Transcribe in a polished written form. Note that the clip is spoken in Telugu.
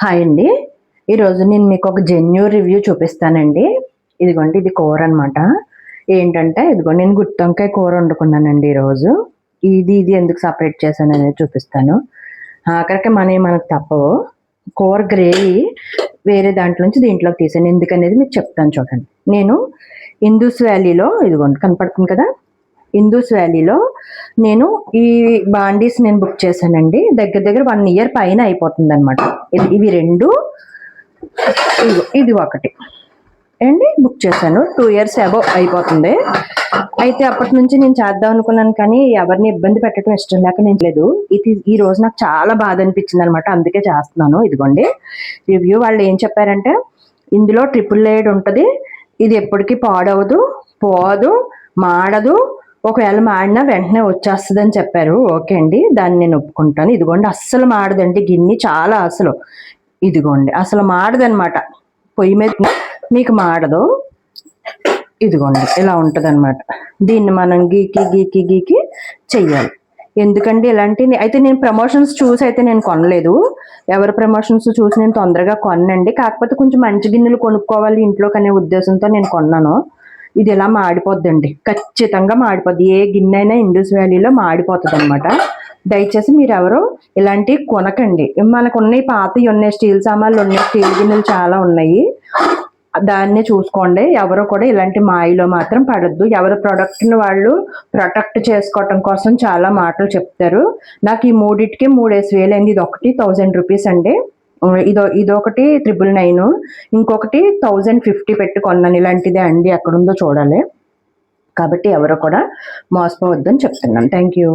హాయ్ అండి. ఈరోజు నేను మీకు ఒక జెన్యూన్ రివ్యూ చూపిస్తానండి. ఇదిగోండి, ఇది కూర అనమాట. ఏంటంటే ఇదిగోండి, నేను గుత్తి వంకాయ కూర వండుకున్నానండి ఈరోజు. ఇది ఎందుకు సపరేట్ చేశాననేది చూపిస్తాను. ఆఖరికి మనకు తప్పవు. కూర గ్రేవీ వేరే దాంట్లో నుంచి దీంట్లోకి తీసాను. ఎందుకనేది మీకు చెప్తాను చూడండి. నేను ఇందూస్ వ్యాలీలో ఇదిగోండి కనపడుతుంది కదా, ఇందూస్ వ్యాలీలో నేను ఈ బాండీస్ నేను బుక్ చేశానండి. దగ్గర దగ్గర 1 year పైన అయిపోతుంది అనమాట. ఇవి రెండు, ఇది ఒకటి అండి బుక్ చేశాను. 2 years అబౌవ్ అయిపోతుంది. అయితే అప్పటి నుంచి నేను చేద్దాం అనుకున్నాను, కానీ ఎవరిని ఇబ్బంది పెట్టడం ఇష్టం లేక నేను లేదు. ఈ రోజు నాకు చాలా బాధ అనిపించింది అనమాట, అందుకే చేస్తున్నాను. ఇదిగోండి రివ్యూ. వాళ్ళు ఏం చెప్పారంటే, ఇందులో ట్రిపుల్ లేయర్డ్ ఉంటుంది, ఇది ఎప్పటికీ పాడవదు, పోదు, మాడదు, ఒకవేళ మాడినా వెంటనే వచ్చేస్తుంది అని చెప్పారు. ఓకే అండి, దాన్ని నేను ఒప్పుకుంటాను. ఇదిగోండి, అస్సలు మాడదండి గిన్నె, చాలా అసలు ఇదిగోండి అసలు మాడదనమాట. పొయ్యి మీద మీకు మాడదు. ఇదిగోండి ఇలా ఉంటుంది అనమాట. దీన్ని మనం గీకి గీకి గీకి చెయ్యాలి. ఎందుకంటే ఇలాంటివి అయితే నేను ప్రమోషన్స్ చూసి అయితే నేను కొనలేదు. ఎవరి ప్రమోషన్స్ చూసి నేను తొందరగా కొనండి. కాకపోతే కొంచెం మంచి గిన్నెలు కొనుక్కోవాలి ఇంట్లోకి అనే ఉద్దేశంతో నేను కొన్నాను. ఇది ఇలా మాడిపోద్దండి, ఖచ్చితంగా మాడిపోద్ది. ఏ గిన్నె అయినా ఇండస్ వ్యాలీలో మాడిపోతుంది అనమాట. దయచేసి మీరు ఎవరు ఇలాంటివి కొనకండి. మనకు ఉన్నాయి, పాతవి ఉన్నాయి, స్టీల్ సామాన్లు ఉన్నాయి, స్టీల్ గిన్నెలు చాలా ఉన్నాయి, దాన్ని చూసుకోండి. ఎవరు కూడా ఇలాంటి మాయలో మాత్రం పడద్దు. ఎవరి ప్రోడక్ట్ని వాళ్ళు ప్రొటెక్ట్ చేసుకోవటం కోసం చాలా మాటలు చెప్తారు. నాకు ఈ మూడింటికి 3,000 అయింది. ఇది ఒకటి 1000 రూపీస్ అండి. ఇదొకటి 999, ఇంకొకటి 1050 పెట్టి కొన్నాను. ఇలాంటిదే అండి, ఎక్కడుందో చూడాలి. కాబట్టి ఎవరు కూడా మోసపోవద్దని చెప్తున్నాను. Thank you.